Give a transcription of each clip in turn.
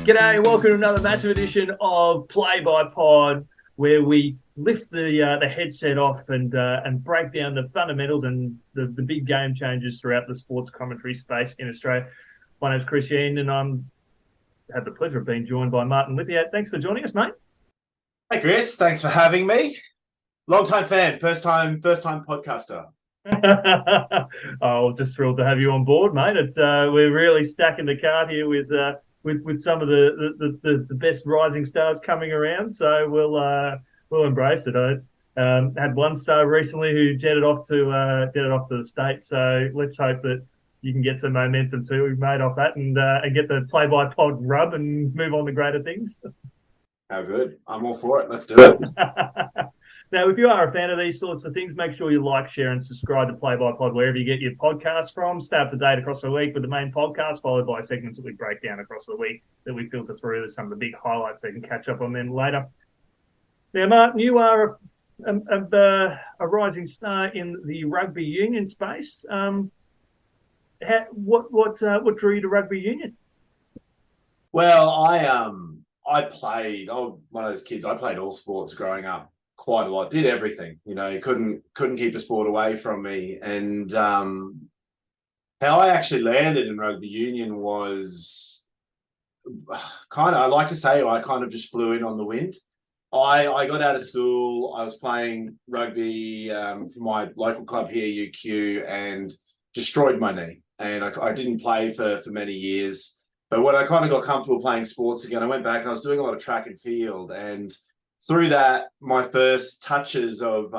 G'day, welcome to another massive edition of Play by Pod, where we lift the headset off and break down the fundamentals and the big game changes throughout the sports commentary space in Australia. My name's Chris Yen, and I'm had the pleasure of being joined by Martin Lippiatt. Thanks for joining us, mate. Hey, Chris. Thanks for having me. Long-time fan, first-time podcaster. Oh, just thrilled to have you on board, mate. It's we're really stacking the card here with some of the best rising stars coming around. So we'll embrace it. I had one star recently who jetted off to the States. So let's hope that you can get some momentum too. We've made off that and get the play by pod rub and move on to greater things. How good. I'm all for it. Let's do it. Now, if you are a fan of these sorts of things, make sure you like, share, and subscribe to Play by Pod wherever you get your podcasts from. Stay up to date across the week with the main podcast, followed by segments that we break down across the week that we filter through. There's some of the big highlights so you can catch up on them later. Now, Martin, you are a rising star in the Rugby Union space. What drew you to Rugby Union? Well, I played. I'm one of those kids. I played all sports growing up. Quite a lot, did everything, you couldn't keep a sport away from me. And how I actually landed in Rugby Union was I like to say I kind of just flew in on the wind. I got out of school, I was playing rugby for my local club here, UQ, and destroyed my knee. And I didn't play for many years. But when I kind of got comfortable playing sports again, I went back and I was doing a lot of track and field. And through that, my first touches of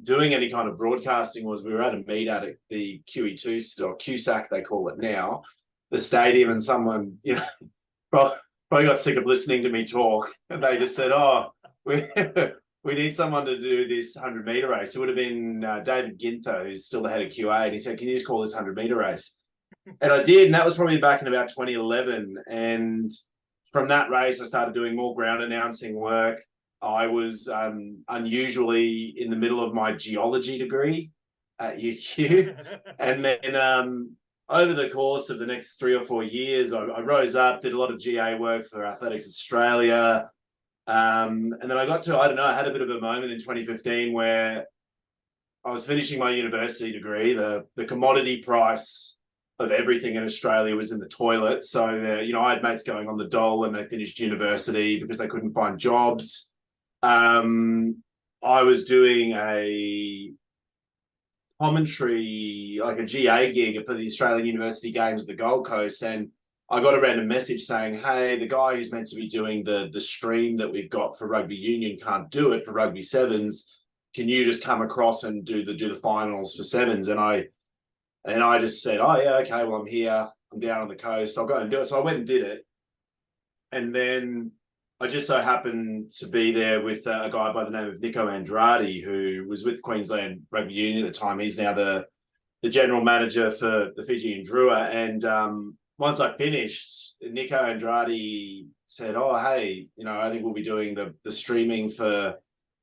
doing any kind of broadcasting was we were at a meet out at the QE2 or QSAC, they call it now, the stadium, and someone, probably got sick of listening to me talk, and they just said, "Oh, we need someone to do this 100-meter race." It would have been David Ginther, who's still the head of QA, and he said, "Can you just call this 100-meter race?" And I did, and that was probably back in about 2011. And from that race, I started doing more ground announcing work. I was unusually in the middle of my geology degree at UQ. And then over the course of the next 3 or 4 years, I rose up, did a lot of GA work for Athletics Australia. And then I got to, I had a bit of a moment in 2015 where I was finishing my university degree. The commodity price of everything in Australia was in the toilet. So, I had mates going on the dole when they finished university because they couldn't find jobs. I was doing a commentary, like a GA gig for the Australian University Games at the Gold Coast, and I got a random message saying, "Hey, the guy who's meant to be doing the stream that we've got for Rugby Union can't do it for Rugby Sevens. Can you just come across and do the finals for Sevens?" And I just said, "Oh yeah, okay, well I'm here, I'm down on the coast, I'll go and do it." So I went and did it, and then I just so happened to be there with a guy by the name of Nico Andrade, who was with Queensland Rugby Union at the time. He's now the general manager for the Fijian Drua. And once I finished, Nico Andrade said, "Oh, hey, I think we'll be doing the streaming for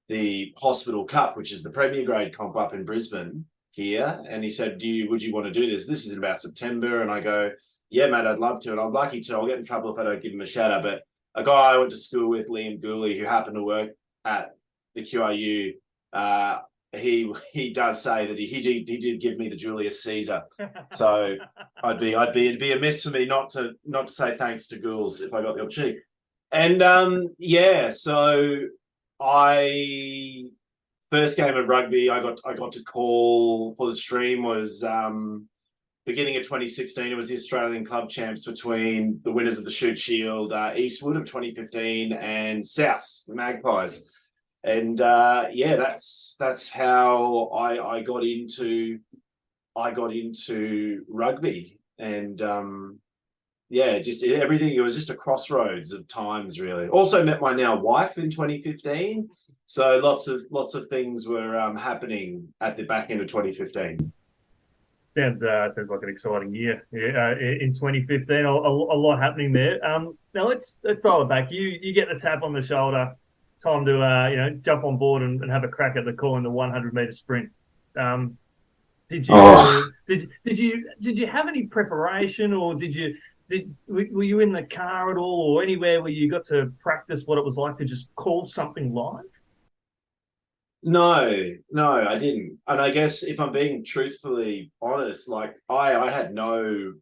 the Hospital Cup, which is the Premier Grade comp up in Brisbane here." And he said, would you want to do this? This is in about September. And I go, "Yeah, mate, I'd love to. And I'm lucky to. I'll get in trouble if I don't give him a shout out. But a guy I went to school with, Liam Gooley, who happened to work at the QRU, he does say that he did give me the Julius Caesar. So it'd be amiss for me not to say thanks to Gools if I got the opportunity." And so I first game of rugby I got to call for the stream was beginning of 2016. It was the Australian Club Champs between the winners of the Shute Shield, Eastwood of 2015, and Souths, the Magpies. And that's how I got into rugby. And just everything. It was just a crossroads of times, really. Also met my now wife in 2015. So lots of things were happening at the back end of 2015. Sounds like an exciting year. In 2015, a lot happening there. Now let's dial it back. You get the tap on the shoulder. Time to jump on board and have a crack at the call in the 100-meter sprint. Did you have any preparation, or did you Were you in the car at all, or anywhere where you got to practice what it was like to just call something live? No, I didn't. And I guess if I'm being truthfully honest, like I had no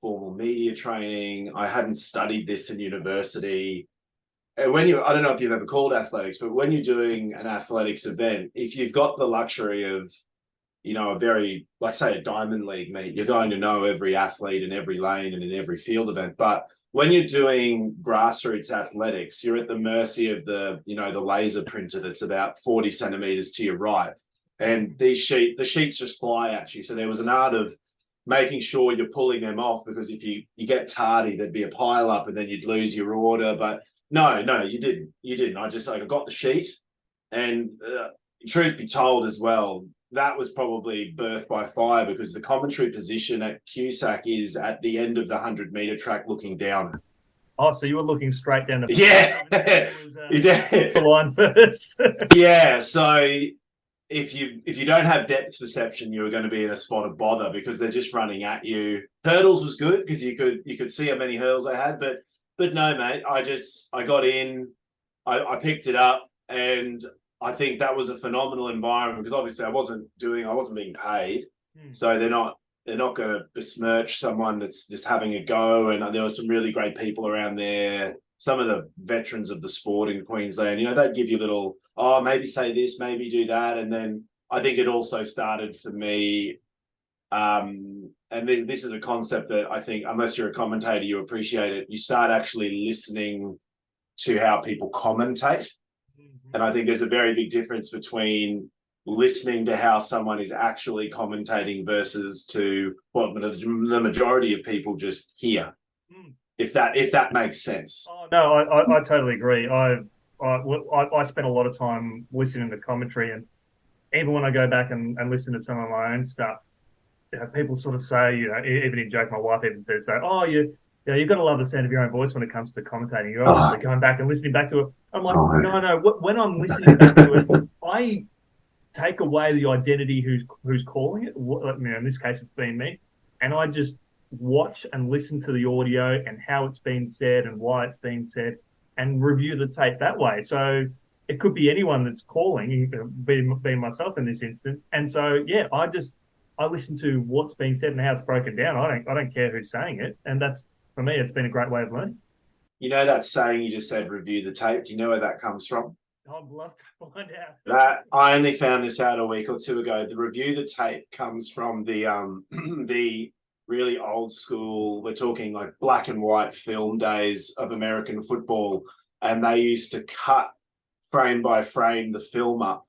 formal media training. I hadn't studied this in university. And I don't know if you've ever called athletics, but when you're doing an athletics event, if you've got the luxury of, a very, like say a diamond league meet, you're going to know every athlete in every lane and in every field event. But when you're doing grassroots athletics, you're at the mercy of the laser printer that's about 40 centimeters to your right. And the sheets just fly at you. So there was an art of making sure you're pulling them off, because if you get tardy, there'd be a pile up and then you'd lose your order. But no, you didn't. I got the sheet, and truth be told as well, that was probably birth by fire, because the commentary position at QSAC is at the end of the 100-meter track looking down. Oh, so you were looking straight down the yeah, you did the line first. Yeah, so if you don't have depth perception, you're going to be in a spot of bother, because they're just running at you. Hurdles was good because you could see how many hurdles I had, but no, mate, I got in, I picked it up, and I think that was a phenomenal environment, because obviously I wasn't being paid, so they're not going to besmirch someone that's just having a go. And there were some really great people around there. Some of the veterans of the sport in Queensland, they'd give you little, maybe say this, maybe do that. And then I think it also started for me, and this is a concept that I think, unless you're a commentator, you appreciate it. You start actually listening to how people commentate. And I think there's a very big difference between listening to how someone is actually commentating versus to what the majority of people just hear. If that makes sense. Oh no, I totally agree. I spent a lot of time listening to commentary, and even when I go back and listen to some of my own stuff, people sort of say, even in joke, my wife even says, "Oh, you've got to love the sound of your own voice when it comes to commentating. You're obviously going back and listening back to it." I'm like, no. When I'm listening back to it, I take away the identity who's calling it. In this case, it's been me, and I just watch and listen to the audio and how it's been said and why it's been said, and review the tape that way. So it could be anyone that's calling, being myself in this instance. And so I listen to what's being said and how it's broken down. I don't care who's saying it, and that's, for me, it's been a great way of learning. That saying you just said, review the tape. Do you know where that comes from? I'd love to find out. That I only found this out a week or two ago. The review the tape comes from the the really old school, we're talking like black and white film days of American football, and they used to cut frame by frame the film up.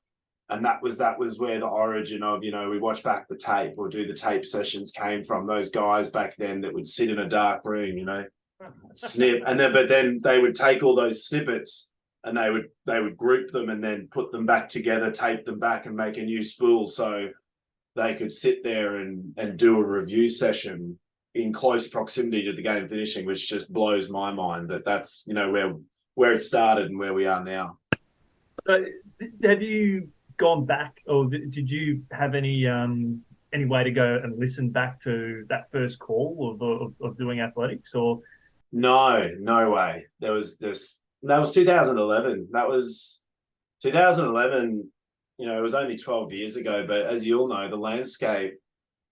And that was where the origin of, we watch back the tape or do the tape sessions came from. Those guys back then that would sit in a dark room, snip, but then they would take all those snippets and they would group them and then put them back together, tape them back, and make a new spool, so they could sit there and do a review session in close proximity to the game finishing, which just blows my mind that's where it started and where we are now. So have you gone back, or did you have any way to go and listen back to that first call of doing athletics? Or no way. That was 2011. That was 2011. It was only 12 years ago, but as you all know, the landscape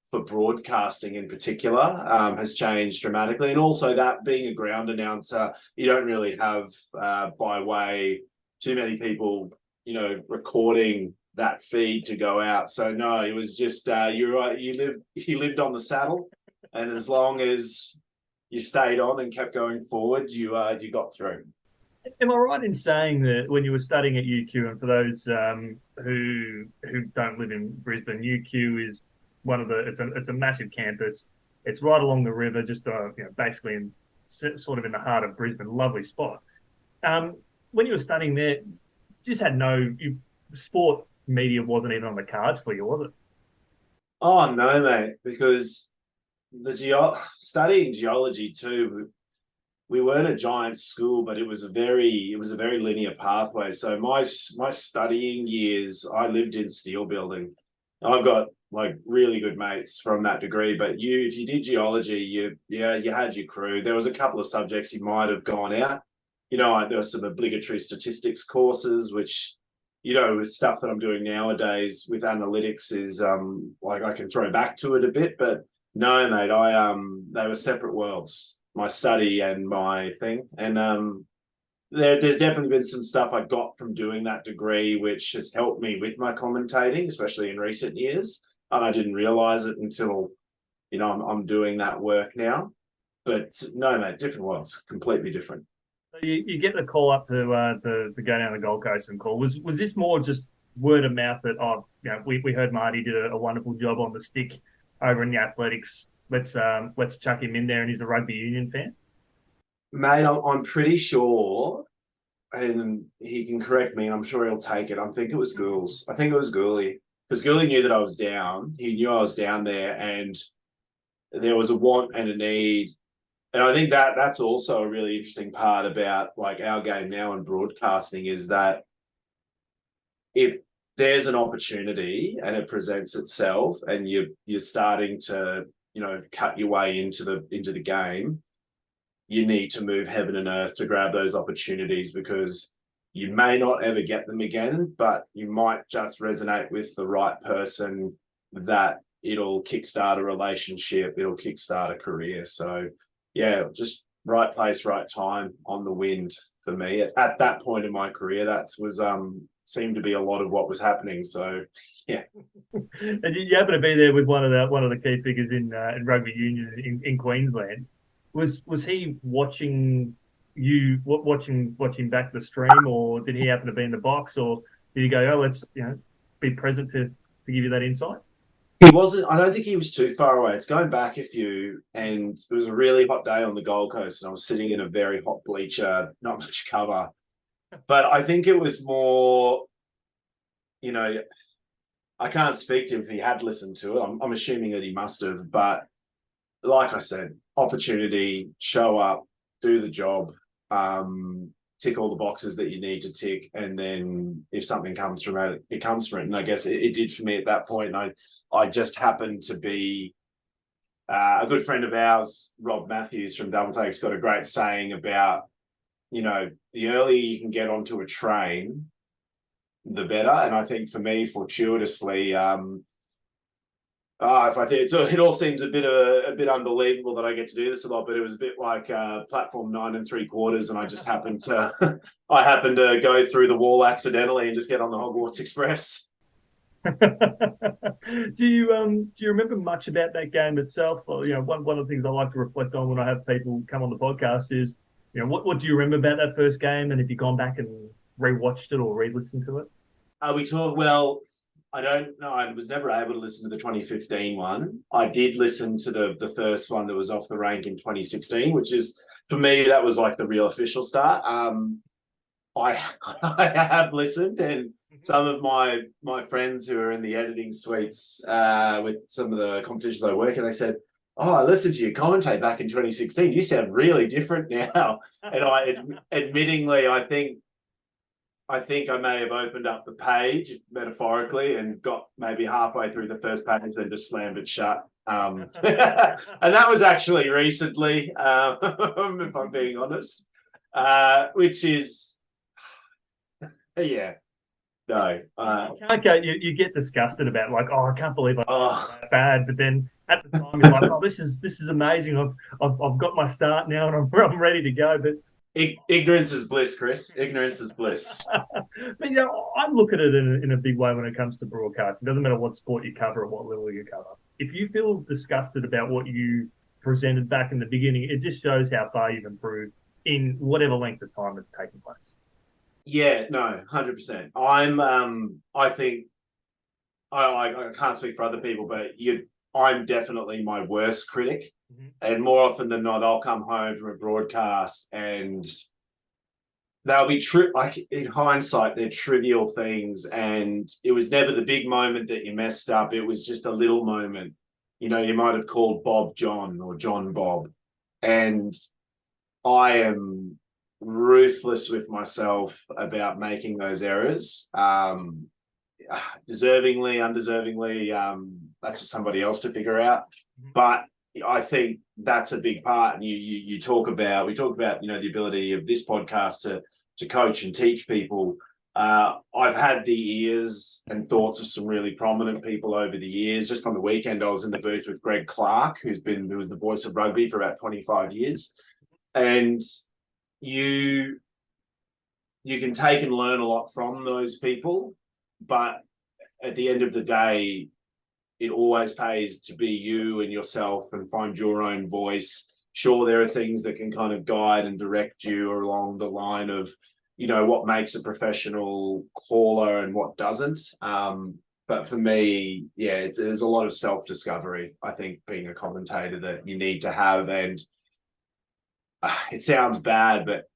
for broadcasting in particular has changed dramatically. And also that being a ground announcer, you don't really have by way too many people, recording that feed to go out. So no, it was just you're right. You lived on the saddle, and as long as you stayed on and kept going forward, you got through. Am I right in saying that when you were studying at UQ, and for those who don't live in Brisbane, UQ is it's a massive campus. It's right along the river, just basically sort of in the heart of Brisbane. Lovely spot. When you were studying there, you just had sport media wasn't even on the cards for you, was it? Oh no, mate, because studying geology too. We weren't a giant school, but it was a very linear pathway. So my studying years, I lived in steel building, I've got like really good mates from that degree. But if you did geology, you had your crew. There was a couple of subjects you might have gone out. There were some obligatory statistics courses, which, with stuff that I'm doing nowadays with analytics is like I can throw back to it a bit. But no, mate, they were separate worlds, my study and my thing. And there's definitely been some stuff I got from doing that degree, which has helped me with my commentating, especially in recent years. And I didn't realize it until, I'm doing that work now. But no, mate, different worlds, completely different. So you get the call up to go down the Gold Coast and call. Was this more just word of mouth that we heard Marty did a wonderful job on the stick over in the athletics. Let's chuck him in there, and he's a Rugby Union fan. Mate, I'm pretty sure, and he can correct me, and I'm sure he'll take it. I think it was Ghouls. I think it was Ghoulie. Because Ghoulie knew that I was down. He knew I was down there, and there was a want and a need. And I think that's also a really interesting part about like our game now in broadcasting is that if there's an opportunity and it presents itself and you're starting to, cut your way into the game, you need to move heaven and earth to grab those opportunities because you may not ever get them again, but you might just resonate with the right person that it'll kickstart a relationship, it'll kickstart a career. So yeah, just right place, right time on the wind for me. At that point in my career, that was seemed to be a lot of what was happening. So yeah. And you happen to be there with one of the key figures in Rugby Union in Queensland. Was he watching you watching back the stream, or did he happen to be in the box, or did he go, oh, let's be present to give you that insight? He wasn't. I don't think he was too far away. It's going back a few, and it was a really hot day on the Gold Coast, and I was sitting in a very hot bleacher, not much cover. But I think it was more, I can't speak to him if he had listened to it. I'm assuming that he must have. But like I said, opportunity, show up, do the job, tick all the boxes that you need to tick, and then if something comes from it, it comes from it. And I guess it did for me at that point. And I just happened to be a good friend of ours, Rob Matthews from Double Take's got a great saying about, the earlier you can get onto a train, the better. And I think for me, fortuitously, it all seems a bit unbelievable that I get to do this a lot, but it was a bit like platform 9 3/4, and I just happened to go through the wall accidentally and just get on the Hogwarts Express. Do you remember much about that game itself? Or, one of the things I like to reflect on when I have people come on the podcast is, what do you remember about that first game, and have you gone back and rewatched it or re-listened to it? Well, I don't know. I was never able to listen to the 2015 one. I did listen to the first one that was off the rank in 2016, which is, for me, that was like the real official start. I have listened, and some of my friends who are in the editing suites with some of the competitions I work in, they said, "Oh, I listened to your commentate back in 2016. You sound really different now." And admittingly, I think I may have opened up the page metaphorically and got maybe halfway through the first page, then just slammed it shut. And that was actually recently, if I'm being honest, which is, yeah. No, you can't go. You get disgusted about like, oh, I can't believe I'm that bad. But then at the time, you're like, oh, this is amazing. I've got my start now, and I'm ready to go. But ignorance is bliss, Chris. Ignorance is bliss. But I look at it in a big way when it comes to broadcasting. It doesn't matter what sport you cover or what level you cover. If you feel disgusted about what you presented back in the beginning, it just shows how far you've improved in whatever length of time it's taken place. Yeah, no, 100%. I think I can't speak for other people, but I'm definitely my worst critic. Mm-hmm. And more often than not, I'll come home from a broadcast and they'll be true. Like in hindsight, they're trivial things, and it was never the big moment that you messed up. It was just a little moment. You might have called Bob John or John Bob, and I am ruthless with myself about making those errors. deservingly, undeservingly, that's for somebody else to figure out. But I think that's a big part. And we talked about, the ability of this podcast to coach and teach people. I've had the ears and thoughts of some really prominent people over the years. Just on the weekend, I was in the booth with Greg Clark, who was the voice of rugby for about 25 years. And you can take and learn a lot from those people, but at the end of the day, it always pays to be you and yourself and find your own voice. Sure, there are things that can kind of guide and direct you along the line of, what makes a professional caller and what doesn't. But for me, there's a lot of self-discovery, I think, being a commentator that you need to have. And it sounds bad, but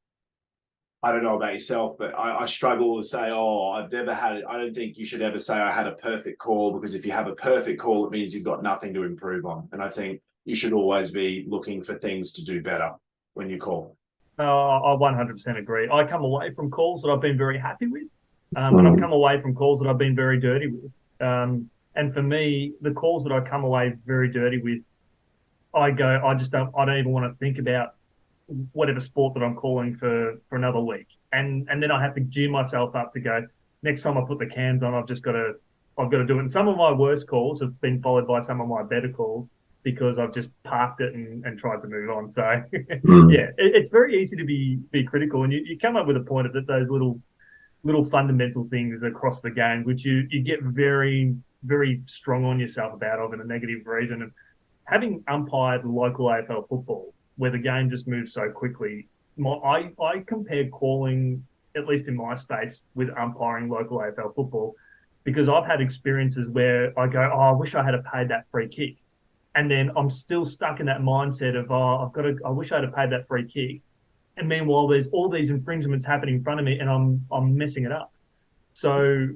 I don't know about yourself, but I struggle to say, I don't think you should ever say I had a perfect call, because if you have a perfect call, it means you've got nothing to improve on. And I think you should always be looking for things to do better when you call. I 100% agree. I come away from calls that I've been very happy with, and I've come away from calls that I've been very dirty with. And for me, the calls that I come away very dirty with, I don't even want to think about whatever sport that I'm calling for another week. And then I have to gear myself up to go, next time I put the cams on, I've got to do it. And some of my worst calls have been followed by some of my better calls, because I've just parked it and tried to move on. So it's very easy to be critical, and you come up with a point of those little fundamental things across the game, which you get very, very strong on yourself about in a negative reason. And having umpired local AFL football, where the game just moves so quickly, I compare calling, at least in my space, with umpiring local AFL football, because I've had experiences where I go, I wish I had paid that free kick. And then I'm still stuck in that mindset of, I wish I'd have paid that free kick. And meanwhile, there's all these infringements happening in front of me, and I'm messing it up. So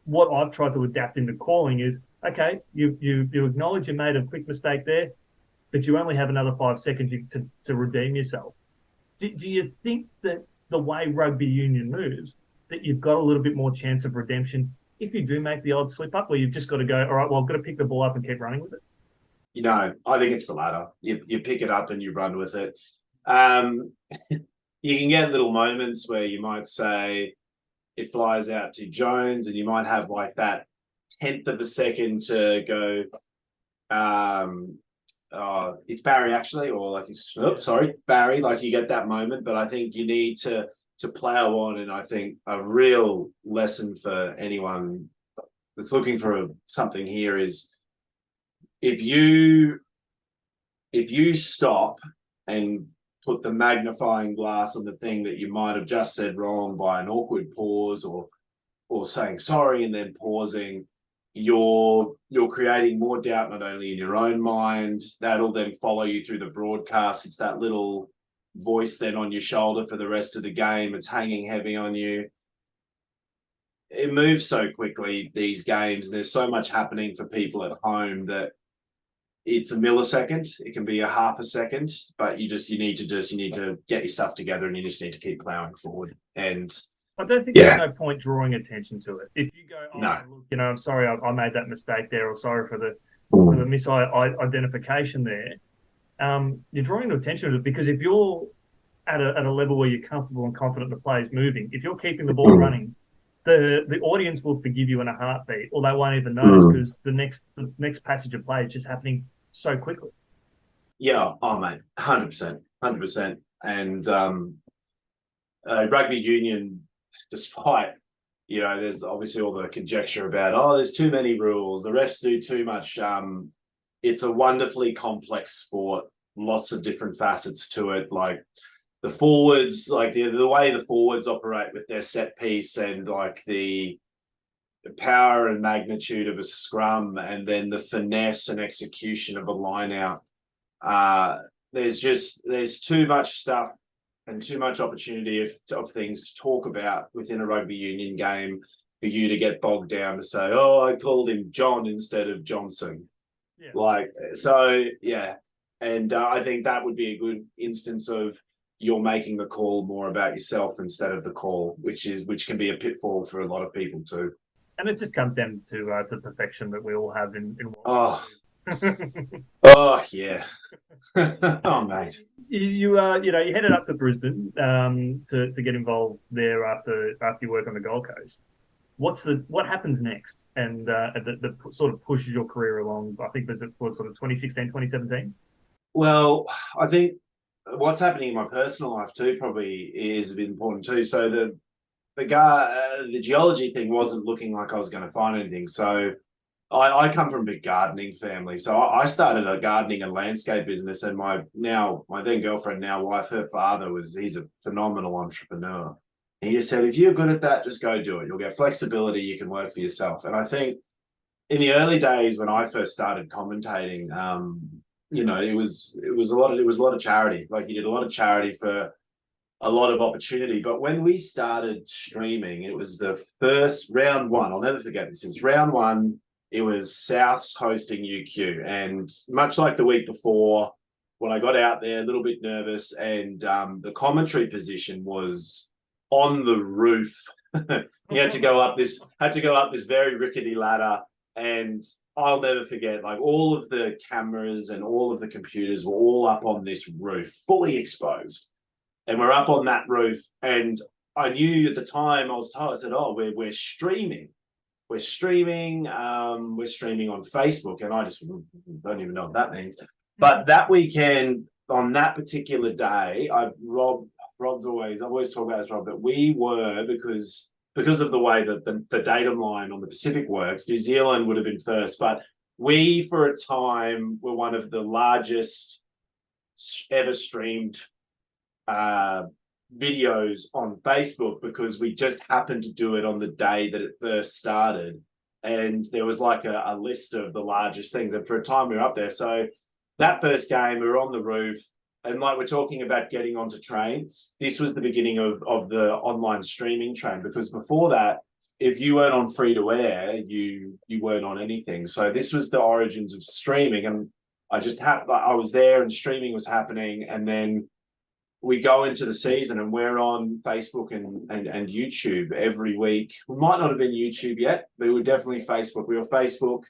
what I've tried to adapt into calling is, okay, you acknowledge you made a quick mistake there, but you only have another 5 seconds to redeem yourself. Do you think that the way rugby union moves, that you've got a little bit more chance of redemption if you do make the odd slip up, where you've just got to go, all right, well, I've got to pick the ball up and keep running with it? I think it's the latter. You pick it up and you run with it. You can get little moments where you might say it flies out to Jones, and you might have like that 10th of a second to go, it's Barry actually, or like, Barry, like you get that moment. But I think you need to plow on. And I think a real lesson for anyone that's looking for something here is, if you stop and put the magnifying glass on the thing that you might have just said wrong by an awkward pause or saying sorry and then pausing, you're creating more doubt, not only in your own mind, that'll then follow you through the broadcast. It's that little voice then on your shoulder for the rest of the game. It's hanging heavy on you. It moves so quickly, these games. There's so much happening for people at home that it's a millisecond. It can be a half a second, but you need to get your stuff together, and you just need to keep plowing forward. And I don't think there's no point drawing attention to it. If you go, no, look, I'm sorry, I made that mistake there, or sorry for the misidentification there, you're drawing attention to it, because if you're at a level where you're comfortable and confident the play is moving, if you're keeping the ball running, the audience will forgive you in a heartbeat, or they won't even notice, because the next passage of play is just happening so quickly. Yeah, mate, 100%. And rugby union, despite, there's obviously all the conjecture about, there's too many rules, the refs do too much. It's a wonderfully complex sport, lots of different facets to it. Like the forwards, like the way the forwards operate with their set piece, and like the power and magnitude of a scrum, and then the finesse and execution of a line out. There's too much stuff and too much opportunity of things to talk about within a rugby union game for you to get bogged down to say, I called him John instead of Johnson. And I think that would be a good instance of you're making the call more about yourself instead of the call, which can be a pitfall for a lot of people too. And it just comes down to perfection that we all have in what Oh, we do. oh yeah. Oh, mate. You headed up to Brisbane to get involved there after you work on the Gold Coast. What happens next? And that sort of pushes your career along. I think was it for sort of 2016, 2017. Well, I think what's happening in my personal life too probably is a bit important too. So the geology thing wasn't looking like I was going to find anything. So I come from a big gardening family. So I started a gardening and landscape business, and my then girlfriend, now wife, her father he's a phenomenal entrepreneur. And he just said, if you're good at that, just go do it. You'll get flexibility, you can work for yourself. And I think in the early days when I first started commentating, it was a lot of charity. Like, you did a lot of charity for a lot of opportunity. But when we started streaming, it was the first round one. I'll never forget this. It was round one. It was Souths hosting UQ. And much like the week before, when I got out there, a little bit nervous, and the commentary position was on the roof. You had to go up this very rickety ladder. And I'll never forget, like, all of the cameras and all of the computers were all up on this roof, fully exposed. And we're up on that roof. And I knew at the time, I said, oh, we're streaming. We're streaming on Facebook. And I just don't even know what that means. But that weekend, on that particular day, I've always talk about this, Rob, but we were, because of the way that the datum line on the Pacific works, New Zealand would have been first. But we, for a time, were one of the largest ever streamed videos on Facebook, because we just happened to do it on the day that it first started. And there was like a list of the largest things. And for a time we were up there. So that first game, we were on the roof. And like, we're talking about getting onto trains. This was the beginning of the online streaming train, because before that, if you weren't on free to air, you weren't on anything. So this was the origins of streaming. And I was there and streaming was happening. And then we go into the season and we're on Facebook and YouTube every week. We might not have been YouTube yet, but we were definitely Facebook. We were Facebook,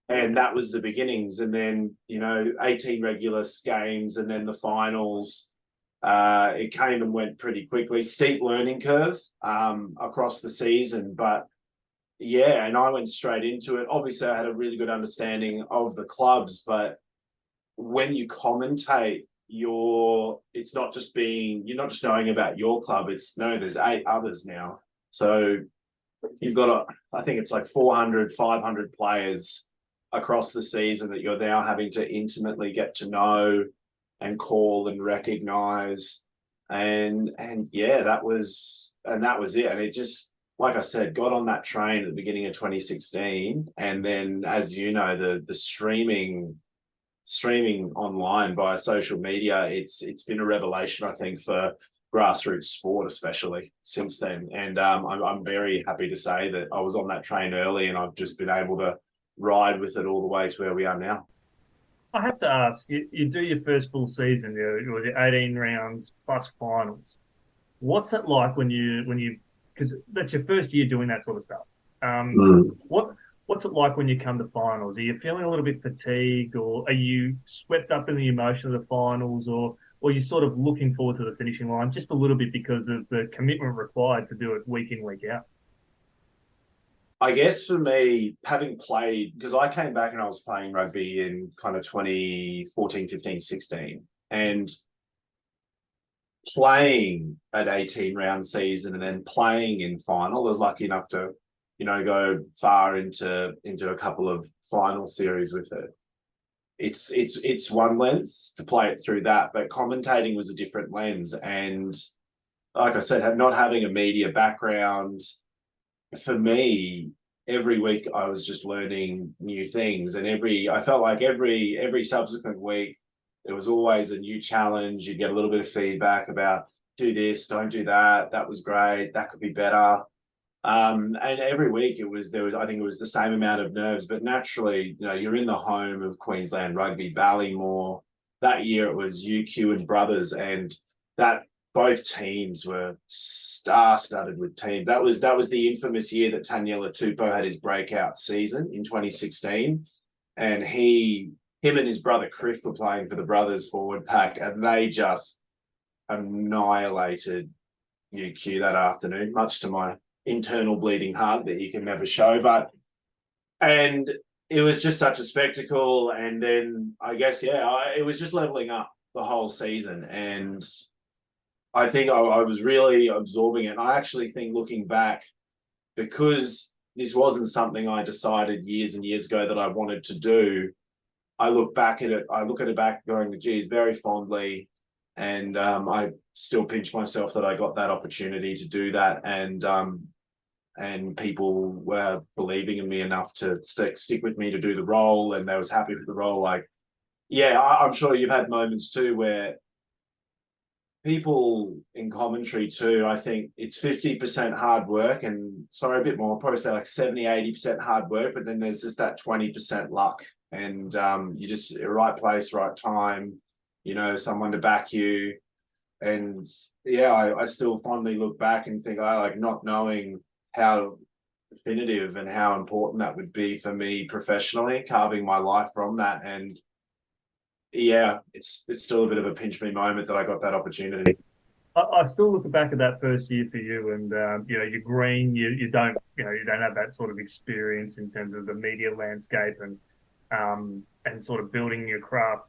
and that was the beginnings. And then, 18 regular games, and then the finals. It came and went pretty quickly. Steep learning curve across the season, but yeah, and I went straight into it. Obviously, I had a really good understanding of the clubs, but when you commentate, you're not just knowing about your club. There's 8 others now. So you've got I think it's like 400, 500 players across the season that you're now having to intimately get to know and call and recognize. And yeah, that was it. And it just, like I said, got on that train at the beginning of 2016. And then, as you know, the streaming online via social media, it's been a revelation, I think, for grassroots sport, especially since then. And I'm very happy to say that I was on that train early, and I've just been able to ride with it all the way to where we are now. I have to ask, you do your first full season, you 18 rounds plus finals. What's it like because that's your first year doing that sort of stuff. Mm. What's it like when you come to finals? Are you feeling a little bit fatigued, or are you swept up in the emotion of the finals, or are you sort of looking forward to the finishing line just a little bit because of the commitment required to do it week in, week out? I guess for me, having played, because I came back and I was playing rugby in kind of 2014, 15, 16, and playing at 18 round season and then playing in final. I was lucky enough to, go far into a couple of final series with it. It's one lens to play it through that, but commentating was a different lens. And like I said, not having a media background, for me, every week I was just learning new things. And I felt like every subsequent week, there was always a new challenge. You get a little bit of feedback about, do this, don't do that. That was great. That could be better. And every week I think it was the same amount of nerves, but naturally, you're in the home of Queensland rugby, Ballymore. That year it was UQ and Brothers, and that both teams were star-studded with teams. That was the infamous year that Taniela Tupou had his breakout season in 2016, and him and his brother Criff were playing for the brothers forward pack, and they just annihilated UQ that afternoon, much to my internal bleeding heart that you can never show. And it was just such a spectacle. And then I guess, it was just leveling up the whole season. And I think I was really absorbing it. And I actually think, looking back, because this wasn't something I decided years and years ago that I wanted to do, I look at it back going, geez, very fondly. And I still pinch myself that I got that opportunity to do that. And people were believing in me enough to stick with me to do the role, and they was happy with the role. Like, I'm sure you've had moments too where people in commentary too, I think it's 50% hard work, and sorry, a bit more, I'll probably say like 70, 80% hard work, but then there's just that 20% luck. And you just right place, right time, someone to back you. And I still fondly look back and think, I like not knowing how definitive and how important that would be for me professionally, carving my life from that. And it's still a bit of a pinch me moment that I got that opportunity. I still look back at that first year for you, and you're green. You don't have that sort of experience in terms of the media landscape and sort of building your craft.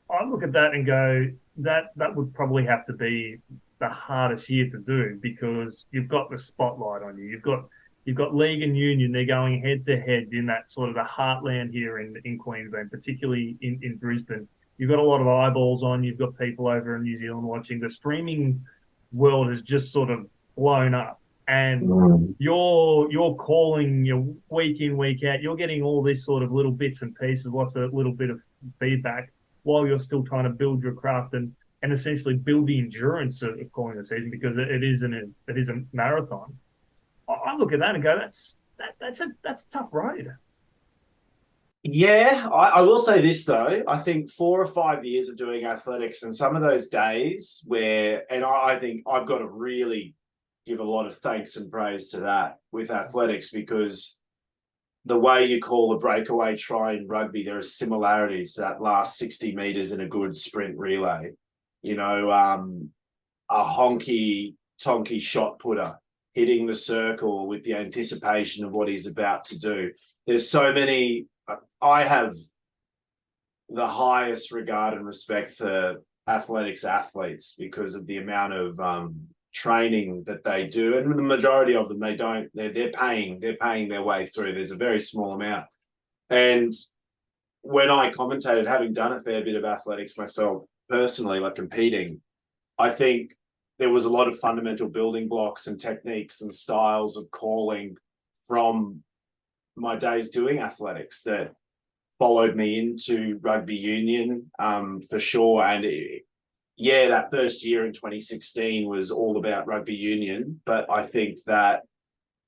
I look at that and go, that would probably have to be the hardest year to do, because you've got the spotlight on you. You've got League and Union. They're going head to head in that sort of the heartland here in Queensland, particularly in Brisbane. You've got a lot of eyeballs on. You've got people over in New Zealand watching. The streaming world has just sort of blown up, and you're calling your week in, week out. You're getting all this sort of little bits and pieces, lots of little bit of feedback, while you're still trying to build your craft and essentially build the endurance of calling the season, because it is a marathon. I look at that and go, that's a tough road. Yeah, I will say this though. I think 4 or 5 years of doing athletics, and some of those days and I think I've got to really give a lot of thanks and praise to that with athletics, because the way you call a breakaway try in rugby, there are similarities to that last 60 meters in a good sprint relay. A honky tonky shot putter hitting the circle with the anticipation of what he's about to do. There's so many. I have the highest regard and respect for athletics athletes because of the amount of training that they do, and the majority of them, they're paying their way through. There's a very small amount. And when I commentated, having done a fair bit of athletics myself personally, like competing, I think there was a lot of fundamental building blocks and techniques and styles of calling from my days doing athletics that followed me into rugby union, for sure. And that first year in 2016 was all about rugby union. But I think that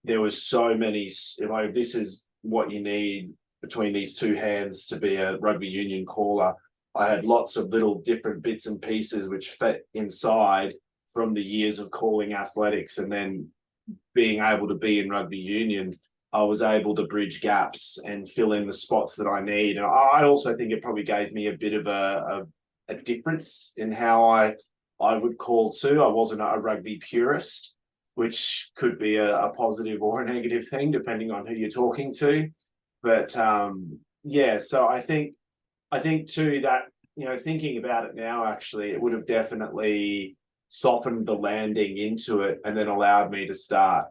there was so many, this is what you need between these two hands to be a rugby union caller. I had lots of little different bits and pieces which fit inside from the years of calling athletics, and then being able to be in rugby union, I was able to bridge gaps and fill in the spots that I need. And I also think it probably gave me a bit of a difference in how I would call too. I wasn't a rugby purist, which could be a positive or a negative thing, depending on who you're talking to. But so I think too that, thinking about it now, actually, it would have definitely softened the landing into it, and then allowed me to start,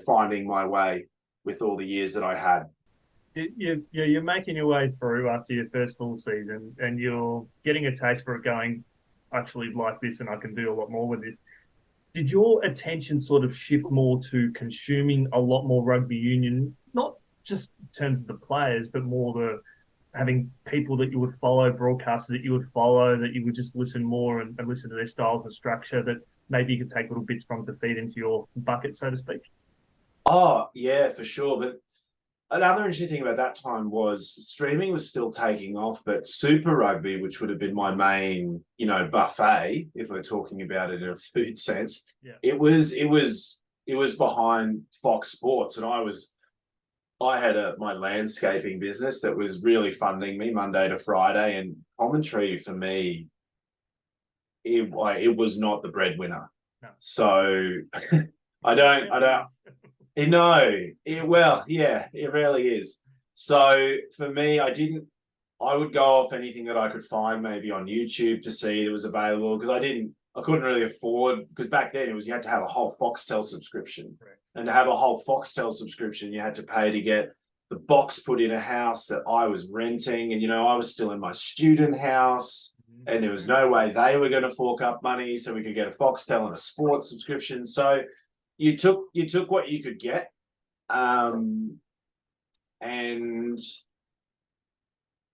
finding my way with all the years that I had. You're making your way through after your first full season, and you're getting a taste for it, going, I actually like this and I can do a lot more with this. Did your attention sort of shift more to consuming a lot more rugby union, not just in terms of the players, but more the having people that you would follow, broadcasters that you would follow, that you would just listen more and listen to their styles and structure, that maybe you could take little bits from to feed into your bucket, so to speak? Oh, yeah, for sure. But another interesting thing about that time was streaming was still taking off, but Super Rugby, which would have been my main, buffet, if we're talking about it in a food sense, Yeah. it was behind Fox Sports, and I had my landscaping business that was really funding me Monday to Friday, and commentary for me, it was not the breadwinner. No. So I don't. No, well, yeah, it really is. So for me, I would go off anything that I could find maybe on YouTube to see that was available, because I couldn't really afford, because back then you had to have a whole Foxtel subscription. Correct. And to have a whole Foxtel subscription, you had to pay to get the box put in a house that I was renting. And, I was still in my student house, and there was no way they were going to fork up money so we could get a Foxtel and a sports subscription. So you took what you could get. And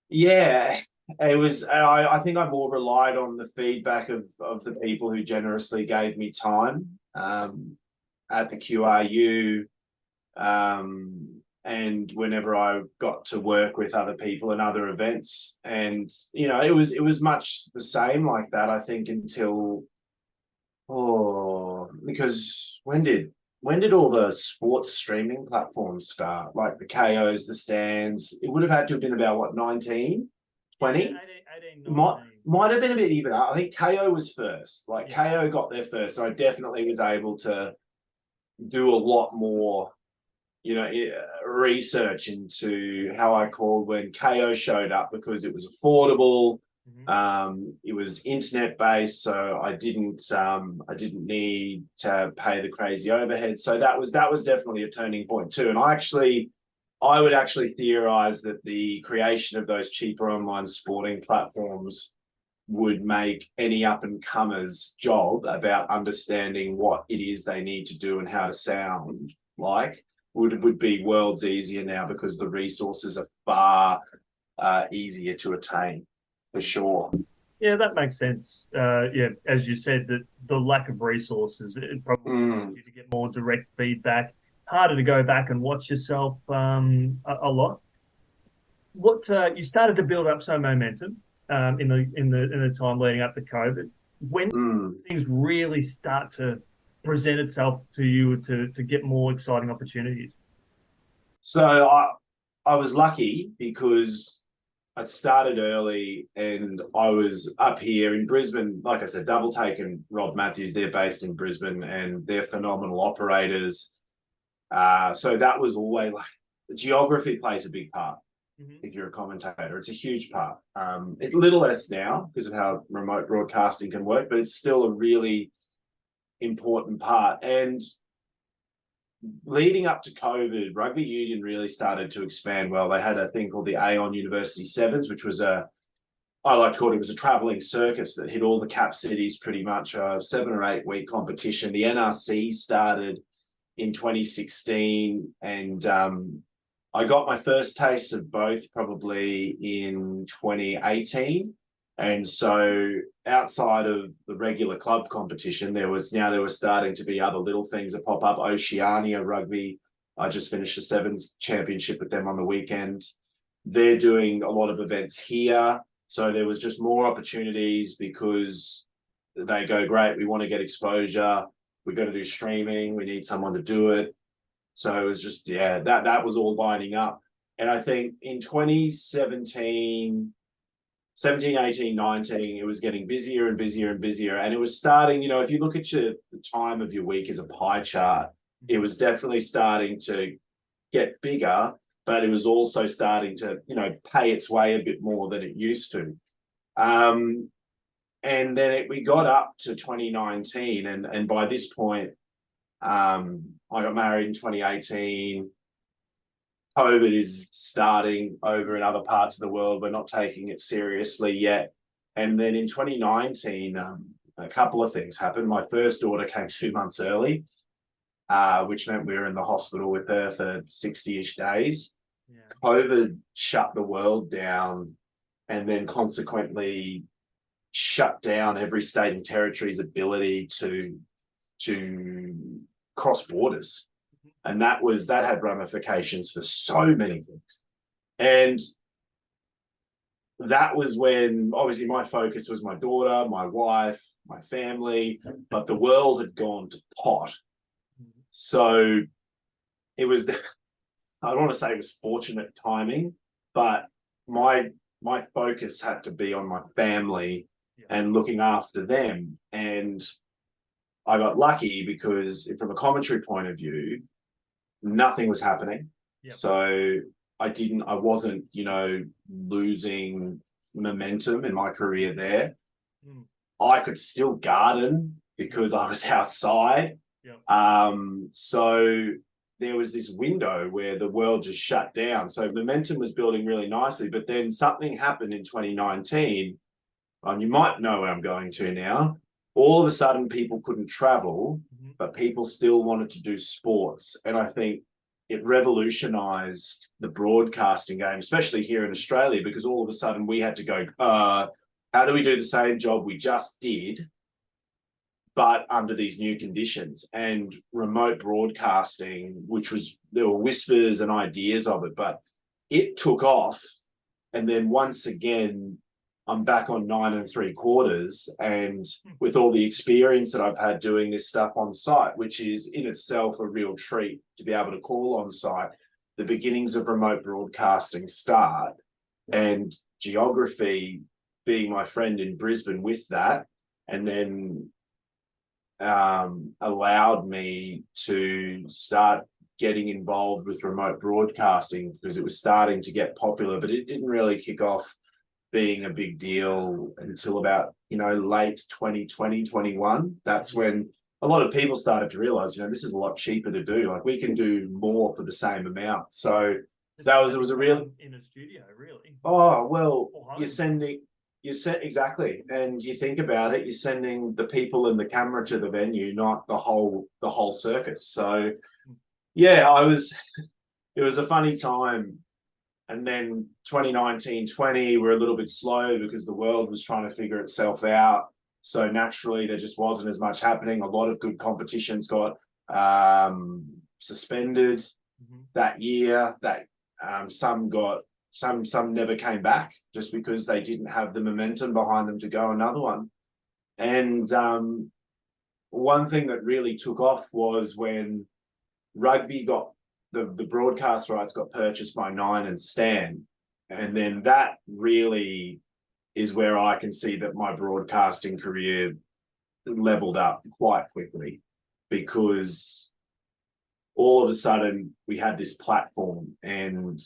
yeah, it was, I think I more relied on the feedback of the people who generously gave me time at the QRU, and whenever I got to work with other people and other events. And it was much the same like that, I think, until because when did all the sports streaming platforms start? Like the KOs, the Stands. It would have had to have been about what, 19, 20? 18, 19. Might have been a bit even. I think KO was first. Like KO got there first. So I definitely was able to do a lot more, research into how I called when KO showed up, because it was affordable. It was internet based, so I didn't need to pay the crazy overhead. So that was definitely a turning point too. And I would actually theorize that the creation of those cheaper online sporting platforms would make any up and comers job about understanding what it is they need to do and how to sound like would be worlds easier now, because the resources are far easier to attain, for sure. Yeah, that makes sense. Yeah, as you said, that the lack of resources, it probably allows you to get more direct feedback. Harder to go back and watch yourself a lot. What you started to build up some momentum in the time leading up to COVID. When things really start to present itself to you to get more exciting opportunities? So I was lucky because I'd started early, and I was up here in Brisbane. Like I said, Double Take and Rob Matthews, they're based in Brisbane, and they're phenomenal operators. So that was always like, geography plays a big part. If you're a commentator, it's a huge part. It's a little less now because of how remote broadcasting can work, but it's still a really important part. And leading up to COVID, Rugby Union really started to expand well. They had a thing called the Aon University Sevens, which was I like to call it was a traveling circus that hit all the cap cities pretty much, a 7 or 8 week competition. The NRC started in 2016, and I got my first taste of both probably in 2018. And so outside of the regular club competition, there was starting to be other little things that pop up. Oceania Rugby, I just finished the Sevens championship with them on the weekend. They're doing a lot of events here. So there was just more opportunities, because they go, great, we want to get exposure. We've got to do streaming. We need someone to do it. So it was just, that was all lining up. And I think in 2017, 18, 19, it was getting busier and busier and busier. And it was starting, if you look at the time of your week as a pie chart, it was definitely starting to get bigger, but it was also starting to, pay its way a bit more than it used to. And then we got up to 2019. And by this point, I got married in 2018. COVID is starting over in other parts of the world. We're not taking it seriously yet. And then in 2019, a couple of things happened. My first daughter came 2 months early, which meant we were in the hospital with her for 60-ish days. Yeah. COVID shut the world down, and then consequently shut down every state and territory's ability to cross borders. And that had ramifications for so many things. And that was when obviously my focus was my daughter, my wife, my family, but the world had gone to pot. So it was, I don't want to say it was fortunate timing, but my focus had to be on my family and looking after them. And I got lucky because from a commentary point of view, nothing was happening. Yep. So I wasn't, losing momentum in my career there. I could still garden because I was outside. Yep. So there was this window where the world just shut down. So momentum was building really nicely, but then something happened in 2019. You might know where I'm going to now. All of a sudden, people couldn't travel, but people still wanted to do sports. And I think it revolutionized the broadcasting game, especially here in Australia, because all of a sudden we had to go, how do we do the same job we just did, but under these new conditions? And remote broadcasting, there were whispers and ideas of it, but it took off. And then once again, I'm back on 9 3/4, and with all the experience that I've had doing this stuff on site, which is in itself a real treat to be able to call on site, the beginnings of remote broadcasting start, and geography being my friend in Brisbane with that, and then allowed me to start getting involved with remote broadcasting because it was starting to get popular, but it didn't really kick off being a big deal until about, late 2020, 21. That's when a lot of people started to realize, this is a lot cheaper to do. Like, we can do more for the same amount. So it was a real in a studio, really. Oh, well, exactly. And you think about it, you're sending the people and the camera to the venue, not the whole circus. So yeah, it was a funny time. And then 2019, 20 were a little bit slow because the world was trying to figure itself out. So naturally, there just wasn't as much happening. A lot of good competitions got suspended that year. That some never came back just because they didn't have the momentum behind them to go another one. And one thing that really took off was when rugby got the broadcast rights got purchased by Nine and Stan. And then that really is where I can see that my broadcasting career leveled up quite quickly, because all of a sudden we had this platform and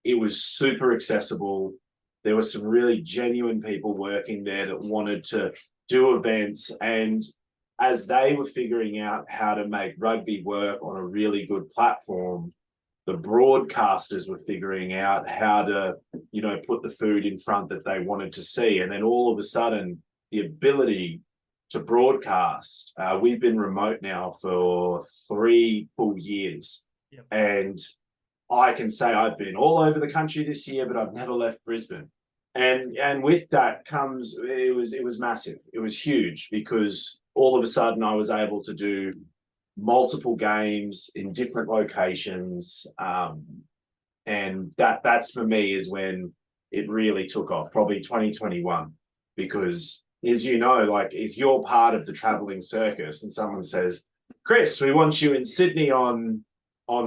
it was super accessible. There were some really genuine people working there that wanted to do events, and as they were figuring out how to make rugby work on a really good platform, the broadcasters were figuring out how to, put the food in front that they wanted to see. And then all of a sudden, the ability to broadcast, we've been remote now for 3 full years. Yep. And I can say I've been all over the country this year, but I've never left Brisbane. And with that comes, it was massive. It was huge, because all of a sudden I was able to do multiple games in different locations. And that's for me is when it really took off, probably 2021, because as like if you're part of the traveling circus and someone says, Chris, we want you in Sydney on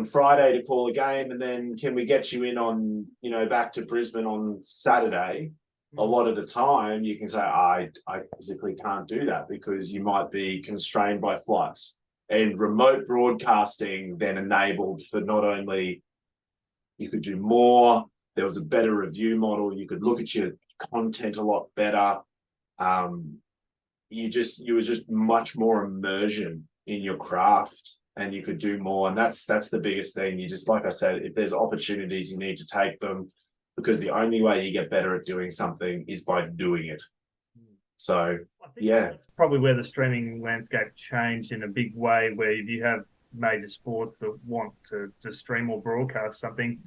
Friday to call a game, and then can we get you in on, back to Brisbane on Saturday? A lot of the time you can say, I physically can't do that because you might be constrained by flights. And remote broadcasting then enabled for not only you could do more, there was a better review model, you could look at your content a lot better. You were just much more immersion in your craft, and you could do more. And that's the biggest thing. You just, like I said, if there's opportunities, you need to take them, because the only way you get better at doing something is by doing it. So, I think that's probably where the streaming landscape changed in a big way, where if you have major sports that want to stream or broadcast something,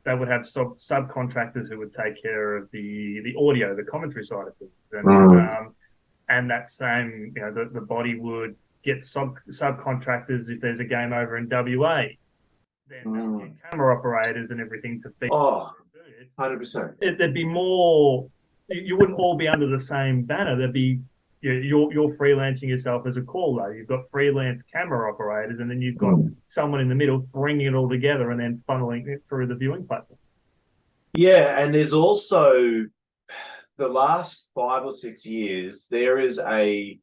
they would have subcontractors who would take care of the audio, the commentary side of things. And that same, the body would get subcontractors if there's a game over in WA. Then they'll get camera operators and everything to feed. Oh, 100%. There'd be more. You wouldn't all be under the same banner. There'd be you're freelancing yourself as a caller. You've got freelance camera operators, and then you've got someone in the middle bringing it all together and then funneling it through the viewing platform. Yeah, and there's also the last 5 or 6 years, there is a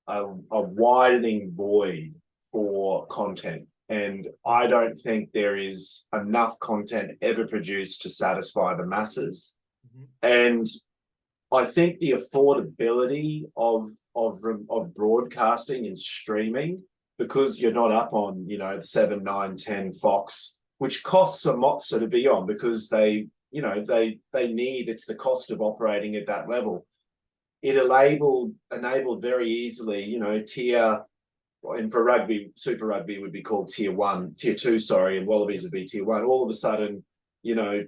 widening void for content. And I don't think there is enough content ever produced to satisfy the masses. And I think the affordability of broadcasting and streaming, because you're not up on 7, 9, 10 Fox, which costs a mozza to be on, because they need, it's the cost of operating at that level. It enabled very easily, tier, and for rugby, Super Rugby would be called tier 2, sorry, and Wallabies would be tier 1. All of a sudden,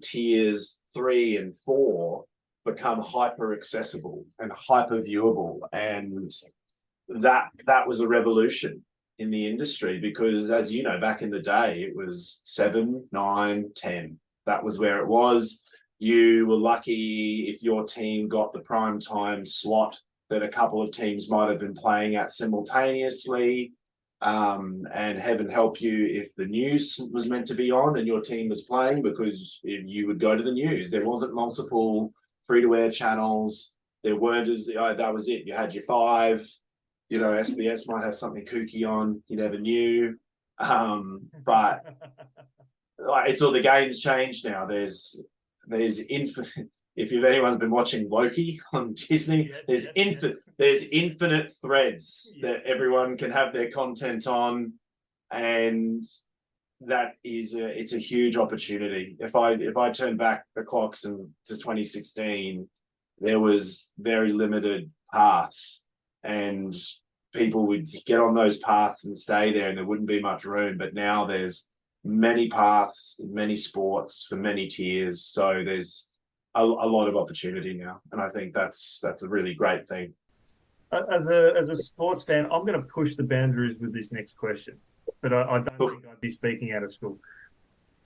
tiers 3 and 4 become hyper accessible and hyper viewable, and that was a revolution in the industry, because, as you know, back in the day it was 7, 9, 10. That was where it was. You were lucky if your team got the prime time slot that a couple of teams might have been playing at simultaneously, and heaven help you if the news was meant to be on and your team was playing, because you would go to the news. There wasn't multiple free-to-air channels. There weren't that was it. You had your 5. SBS might have something kooky on. You never knew. But it's all, the game's changed now. There's infinite. If anyone's been watching Loki on Disney, there's infinite threads that everyone can have their content on, and that is it's a huge opportunity. If I turn back the clocks to 2016, there was very limited paths, and people would get on those paths and stay there, and there wouldn't be much room. But now there's many paths, many sports for many tiers, so there's a lot of opportunity now, and I think that's a really great thing. As a sports fan, I'm going to push the boundaries with this next question, but I don't think I'd be speaking out of school.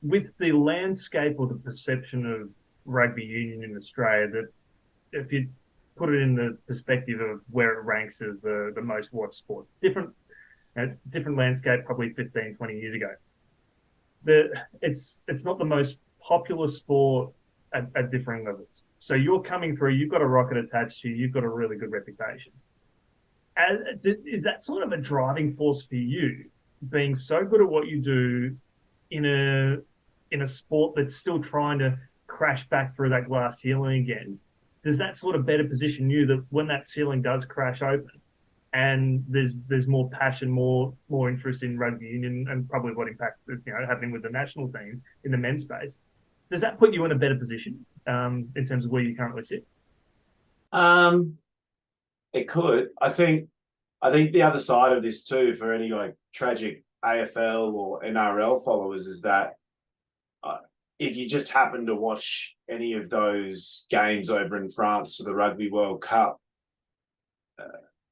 With the landscape or the perception of rugby union in Australia, that if you put it in the perspective of where it ranks as the most watched sports, different landscape probably 15, 20 years ago. It's not the most popular sport at differing levels. So you're coming through, you've got a rocket attached to you, you've got a really good reputation. Is that sort of a driving force for you, being so good at what you do in a sport that's still trying to crash back through that glass ceiling again? Does that sort of better position you that when that ceiling does crash open and there's more passion, more interest in rugby union, and probably what impact happening with the national team in the men's space, does that put you in a better position in terms of where you currently sit? It could. I think the other side of this too, for any tragic AFL or NRL followers, is that if you just happen to watch any of those games over in France for the Rugby World Cup,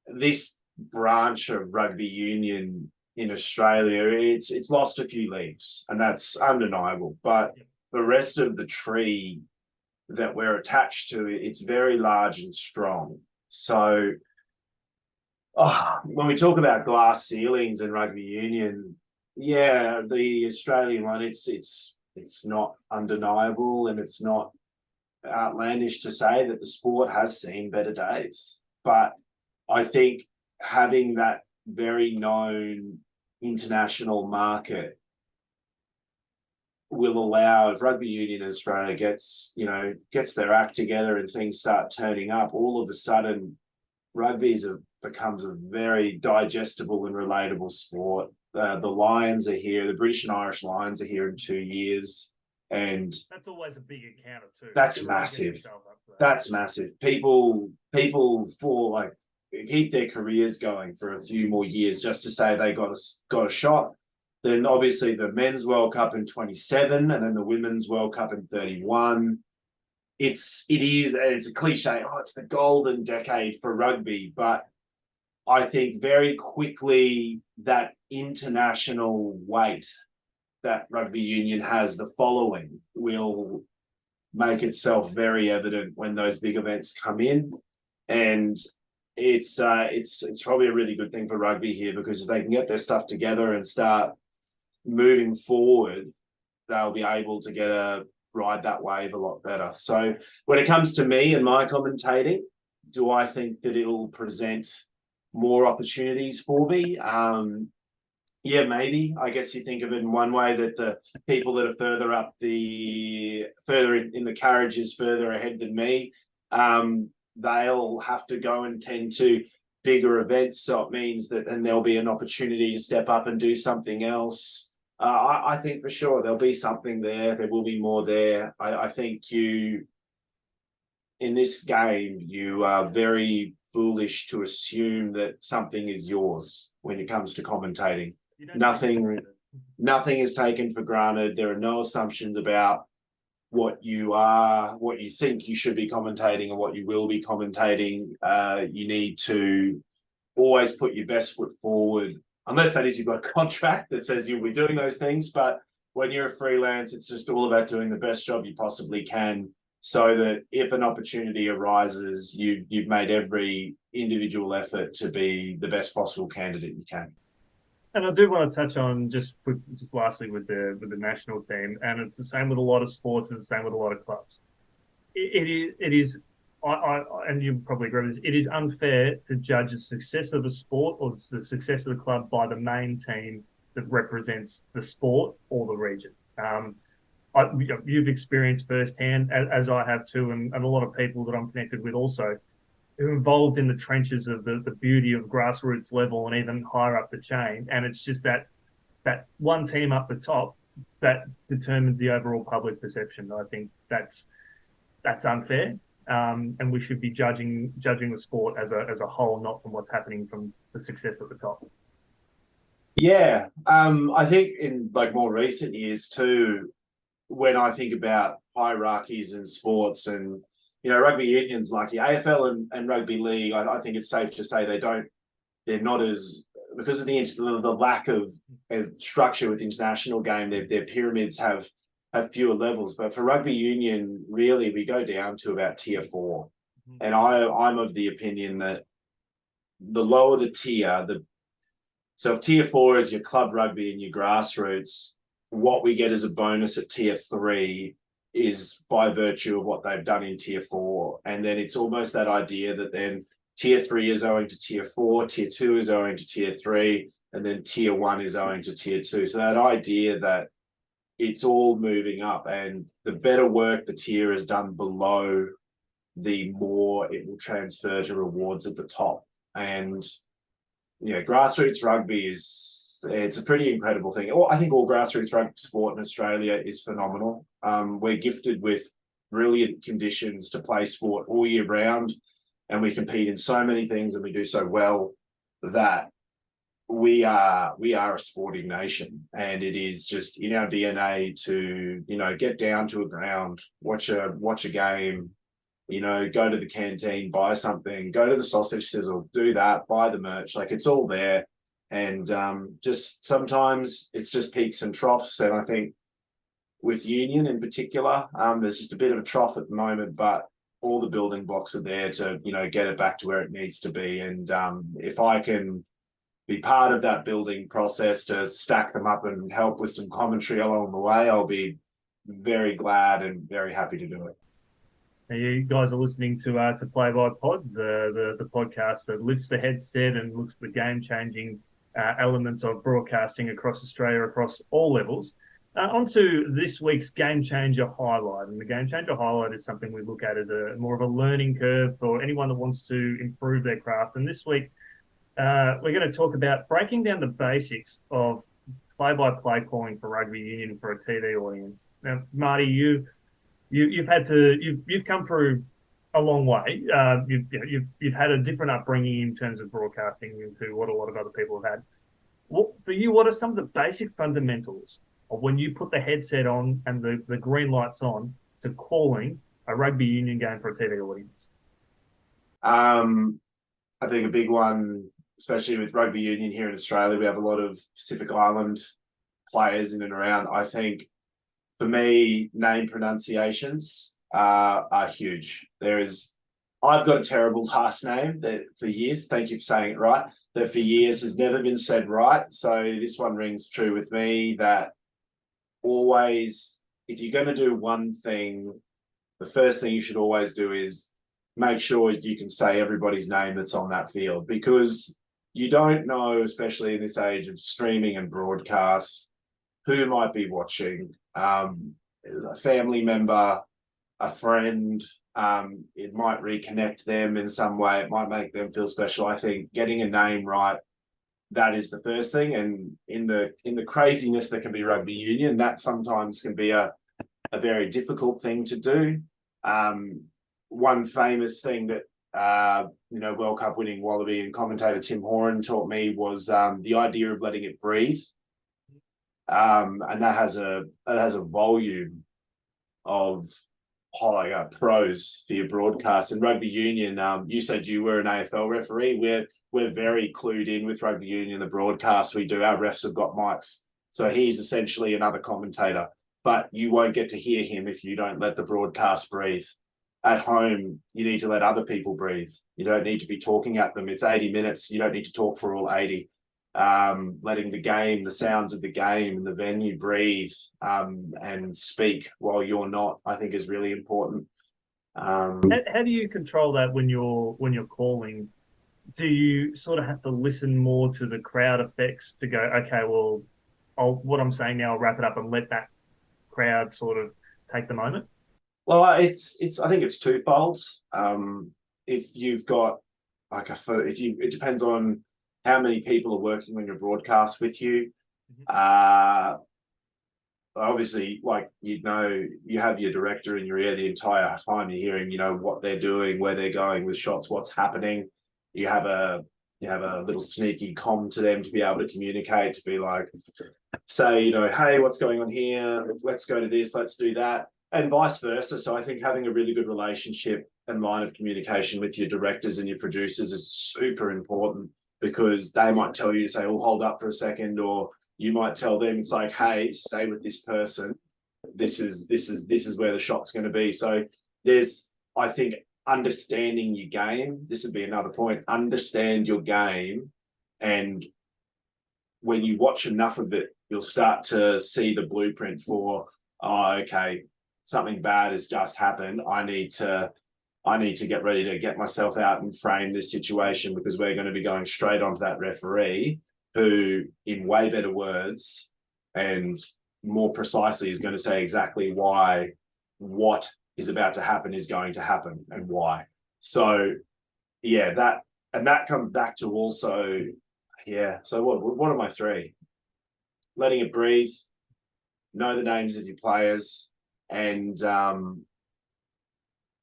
this branch of rugby union in Australia, it's lost a few leaves, and that's undeniable. But the rest of the tree that we're attached to, it's very large and strong. So when we talk about glass ceilings and rugby union, the Australian one, it's not undeniable, and it's not outlandish to say that the sport has seen better days. But I think having that very known international market will allow, if rugby union in Australia gets their act together and things start turning up, all of a sudden rugby becomes a very digestible and relatable sport. The Lions are here. The British and Irish Lions are here in 2 years, and that's always a big encounter too. That's massive. That's massive. People for keep their careers going for a few more years just to say they got a shot. Then obviously the Men's World Cup in 27, and then the Women's World Cup in 31. It's a cliche. It's the golden decade for rugby, but I think very quickly that international weight that rugby union has, the following, will make itself very evident when those big events come in. And it's probably a really good thing for rugby here, because if they can get their stuff together and start moving forward, they'll be able to ride that wave a lot better. So when it comes to me and my commentating, do I think that it'll present more opportunities for me? Yeah, maybe. I guess you think of it in one way, that the people that are further in the carriages, further ahead than me, they'll have to go and tend to bigger events. So it means that, and there'll be an opportunity to step up and do something else. I think for sure there'll be something there. There will be more there. I think in this game, you are very foolish to assume that something is yours when it comes to commentating. Nothing is taken for granted. There are no assumptions about what you think you should be commentating and what you will be commentating. You need to always put your best foot forward, unless that is you've got a contract that says you'll be doing those things. But when you're a freelance, it's just all about doing the best job you possibly can, so that if an opportunity arises, you've made every individual effort to be the best possible candidate you can. And I do want to touch on just lastly with the national team, and it's the same with a lot of sports, it's the same with a lot of clubs. It is, and you probably agree with this, it is unfair to judge the success of a sport or the success of the club by the main team that represents the sport or the region. You've experienced firsthand, as I have too, and a lot of people that I'm connected with also, who are involved in the trenches of the beauty of grassroots level and even higher up the chain. And it's just that one team up the top that determines the overall public perception. I think that's unfair. And we should be judging the sport as a whole, not from what's happening from the success at the top. Yeah. I think in more recent years too, when I think about hierarchies in sports, and rugby union's lucky. AFL and rugby league, I think it's safe to say they're not as, because of the lack of structure with international game, their pyramids have fewer levels. But for rugby union, really, we go down to about tier 4. Mm-hmm. And I'm of the opinion that the lower the tier, so if tier 4 is your club rugby and your grassroots, what we get as a bonus at tier 3 is by virtue of what they've done in tier 4. And then it's almost that idea that then tier 3 is owing to tier 4, tier 2 is owing to tier 3, and then tier 1 is owing to tier 2. So that idea that it's all moving up, and the better work the tier has done below, the more it will transfer to rewards at the top. And grassroots rugby it's a pretty incredible thing. I think all grassroots rugby sport in Australia is phenomenal. We're gifted with brilliant conditions to play sport all year round, and we compete in so many things, and we do so well that we are a sporting nation. And it is just in our DNA to get down to a ground, watch a game, go to the canteen, buy something, go to the sausage sizzle, do that, buy the merch. It's all there. And just sometimes it's just peaks and troughs. And I think with Union in particular, there's just a bit of a trough at the moment, but all the building blocks are there to, get it back to where it needs to be. And if I can be part of that building process to stack them up and help with some commentary along the way, I'll be very glad and very happy to do it. Now, you guys are listening to Play by Pod, the podcast that lifts the headset and looks at the game-changing elements of broadcasting across Australia, across all levels. Onto this week's Game Changer highlight. And the Game Changer highlight is something we look at as more of a learning curve for anyone that wants to improve their craft. And this week, we're going to talk about breaking down the basics of play-by-play calling for rugby union for a TV audience. Now, Marty, you've come through a long way. You've had a different upbringing in terms of broadcasting into what a lot of other people have had. For you, what are some of the basic fundamentals of when you put the headset on and the green lights on to calling a rugby union game for a TV audience? I think a big one especially with Rugby Union here in Australia, we have a lot of Pacific Island players in and around. I think for me, name pronunciations are huge. I've got a terrible last name that for years, thank you for saying it right, that for years has never been said right. So this one rings true with me that always, if you're going to do one thing, the first thing you should always do is make sure you can say everybody's name that's on that field, because you don't know, especially in this age of streaming and broadcast, who might be watching, a family member, a friend. It might reconnect them in some way. It might make them feel special. I think getting a name right, that is the first thing. And in the craziness that can be rugby union, that sometimes can be a very difficult thing to do. One famous thing that World Cup winning Wallaby and commentator Tim Horan taught me was the idea of letting it breathe. And that has a volume of pros for your broadcast. And rugby union, you said you were an AFL referee. We're very clued in with rugby union, the broadcast we do. Our refs have got mics, so he's essentially another commentator, but you won't get to hear him if you don't let the broadcast breathe. At home, you need to let other people breathe. You don't need to be talking at them. It's 80 minutes. You don't need to talk for all 80. Letting the game, the sounds of the game and the venue breathe and speak while you're not, I think is really important. How do you control that when you're calling? Do you sort of have to listen more to the crowd effects to go, okay, well, what I'm saying now, I'll wrap it up and let that crowd sort of take the moment? Well, I think it's twofold. If you've got it depends on how many people are working on your broadcast with you. Obviously, you have your director in your ear the entire time. You're hearing, what they're doing, where they're going with shots, what's happening. You have a little sneaky comm to them to be able to communicate, to be like, say, hey, what's going on here? Let's go to this, let's do that, and vice versa. So I think having a really good relationship and line of communication with your directors and your producers is super important, because they might tell you to say, oh, hold up for a second, or you might tell them, it's like, hey, stay with this person. This is where the shot's going to be. So I think, understanding your game. This would be another point. Understand your game, and when you watch enough of it, you'll start to see the blueprint for, oh, okay, something bad has just happened. I need to get ready to get myself out and frame this situation, because we're going to be going straight onto that referee who, in way better words and more precisely, is going to say exactly why what is about to happen is going to happen and why. So yeah, that comes back to also, so what are my three? Letting it breathe, know the names of your players, and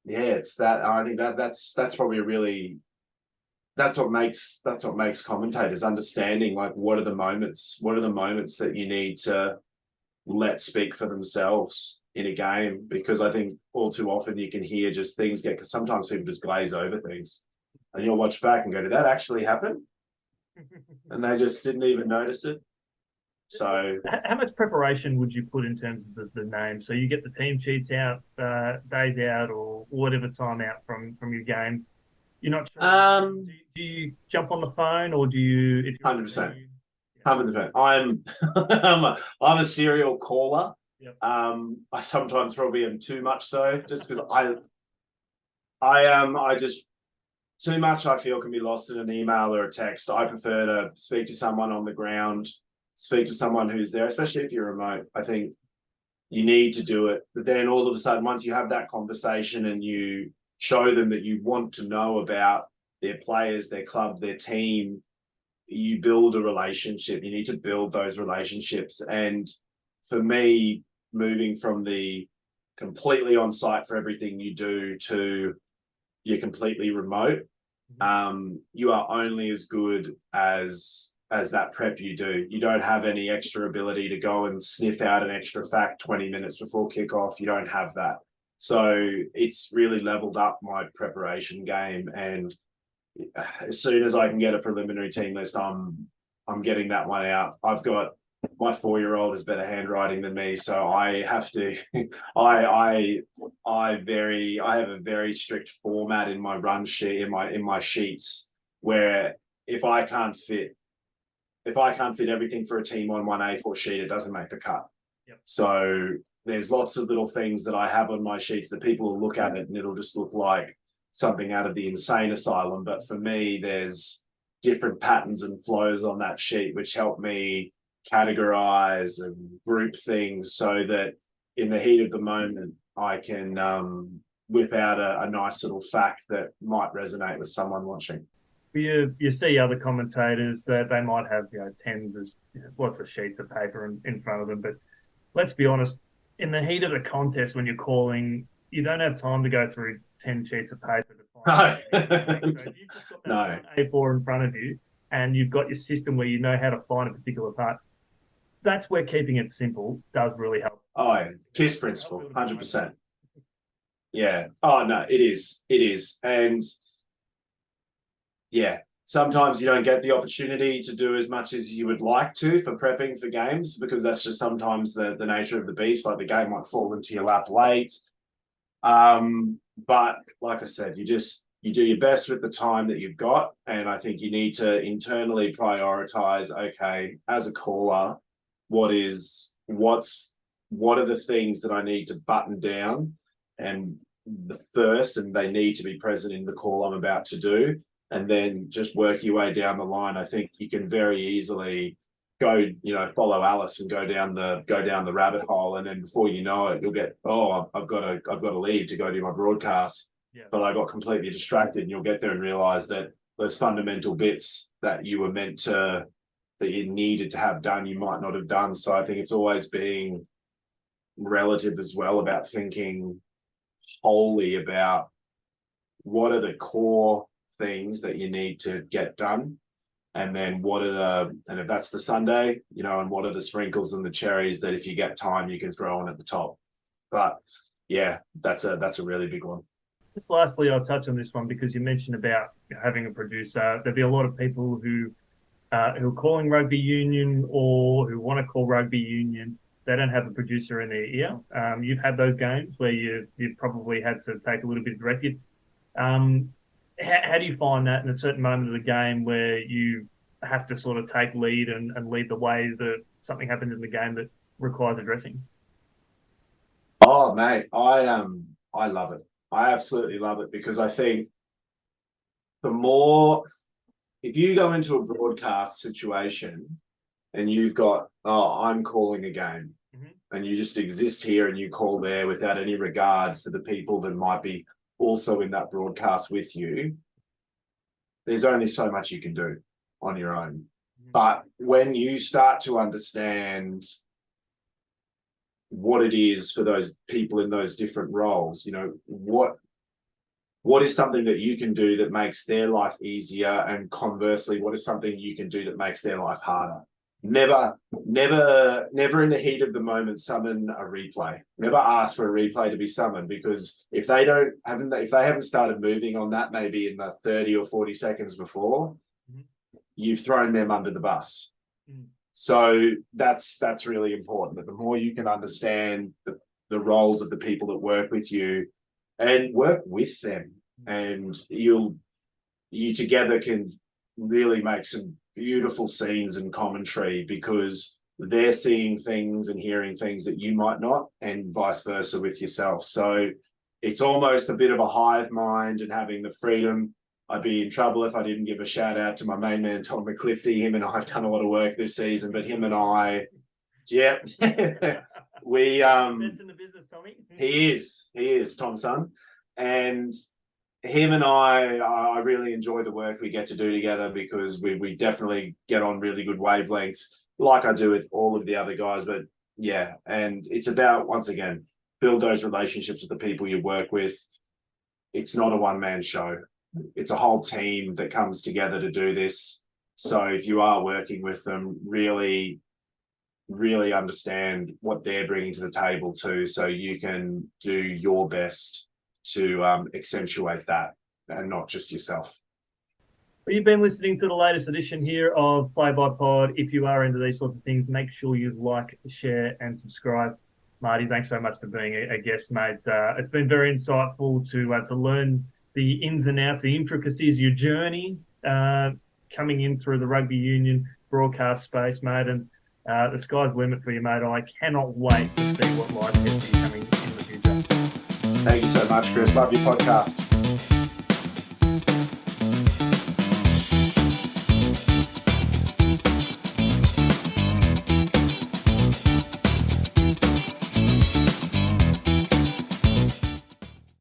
it's that. I think that's probably that's what makes commentators understanding, like, what are the moments that you need to let speak for themselves in a game. Because I think all too often you can hear just things sometimes people just glaze over things, and you'll watch back and go, did that actually happen? And they just didn't even notice it. So how much preparation would you put in terms of the name? So you get the team sheets out, days out, or whatever time out from your game. You're not sure. Do you jump on the phone, or do you? 100%. 100%. I'm a serial caller. Yep. I sometimes probably am too much so, just because I just too much, I feel, can be lost in an email or a text. I prefer to speak to someone on the ground, speak to someone who's there, especially if you're remote. I think you need to do it. But then all of a sudden, once you have that conversation and you show them that you want to know about their players, their club, their team, you build a relationship. You need to build those relationships. And for me, moving from the completely on site for everything you do to you're completely remote, you are only as good as that prep you do. You don't have any extra ability to go and sniff out an extra fact 20 minutes before kickoff. You don't have that. So it's really leveled up my preparation game. And as soon as I can get a preliminary team list, I'm getting that one out. I've got my 4-year-old has better handwriting than me, so I have to. I have a very strict format in my run sheet in my sheets where if I can't fit everything for a team on one A4 sheet, it doesn't make the cut. Yep. So there's lots of little things that I have on my sheets that people will look at it and it'll just look like something out of the insane asylum. But for me, there's different patterns and flows on that sheet, which help me categorize and group things so that in the heat of the moment, I can whip out a nice little fact that might resonate with someone watching. You see other commentators that they might have tens of lots of sheets of paper in front of them, but let's be honest, in the heat of the contest when you're calling, you don't have time to go through 10 sheets of paper to find. No. So if you've just got that A4 in front of you and you've got your system where you know how to find a particular part, that's where keeping it simple does really help. Oh, yeah. KISS principle, 100%. Yeah. Oh, no, it is. It is. And yeah, sometimes you don't get the opportunity to do as much as you would like to for prepping for games, because that's just sometimes the nature of the beast. Like the game might fall into your lap late. But like I said, you do your best with the time that you've got. And I think you need to internally prioritize, okay, as a caller, what are the things that I need to button down and they need to be present in the call I'm about to do. And then just work your way down the line. I think you can very easily go, follow Alice and go down the rabbit hole, and then before you know it, you'll get, I've got to leave to go do my broadcast, but I got completely distracted, and you'll get there and realize that those fundamental bits that you needed to have done, you might not have done. So I think it's always being relative as well about thinking wholly about what are the core things that you need to get done, and then and if that's the Sunday, and what are the sprinkles and the cherries that if you get time you can throw on at the top. But yeah, that's a really big one. Just lastly, I'll touch on this one because you mentioned about having a producer. There'll be a lot of people who are calling rugby union or who want to call rugby union. They don't have a producer in their ear. You've had those games where you've probably had to take a little bit of directive. How do you find that in a certain moment of the game where you have to sort of take lead and lead the way that something happens in the game that requires addressing? Oh, mate, I love it. I absolutely love it, because I think if you go into a broadcast situation and you've got, I'm calling a game, and you just exist here and you call there without any regard for the people that might be also in that broadcast with you, there's only so much you can do on your own. But when you start to understand what it is for those people in those different roles, what is something that you can do that makes their life easier, and conversely, what is something you can do that makes their life harder? Never in the heat of the moment summon a replay. Never ask for a replay to be summoned, because if they haven't started moving on that maybe in the 30 or 40 seconds before, you've thrown them under the bus. So that's really important, that the more you can understand the roles of the people that work with you and work with them, and you together can really make some beautiful scenes and commentary, because they're seeing things and hearing things that you might not, and vice versa with yourself. So it's almost a bit of a hive mind, and having the freedom. I'd be in trouble if I didn't give a shout out to my main man, Tom McClifty. Him and I have done a lot of work this season, but him and I, we Best in the business, Tommy. He is Tom's son, and him and I really enjoy the work we get to do together, because we definitely get on really good wavelengths, like I do with all of the other guys. But yeah, and it's about, once again, build those relationships with the people you work with. It's not a one-man show. It's a whole team that comes together to do this. So if you are working with them, really, really understand what they're bringing to the table too, so you can do your best to accentuate that, and not just yourself. Well, you've been listening to the latest edition here of Play by Pod. If you are into these sorts of things, make sure you like, share, and subscribe. Marty, thanks so much for being a guest, mate. It's been very insightful to learn the ins and outs, the intricacies, your journey coming in through the Rugby Union broadcast space, mate. And the sky's the limit for you, mate. I cannot wait to see what lies ahead for you coming in the future. Thank you so much, Chris. Love your podcast.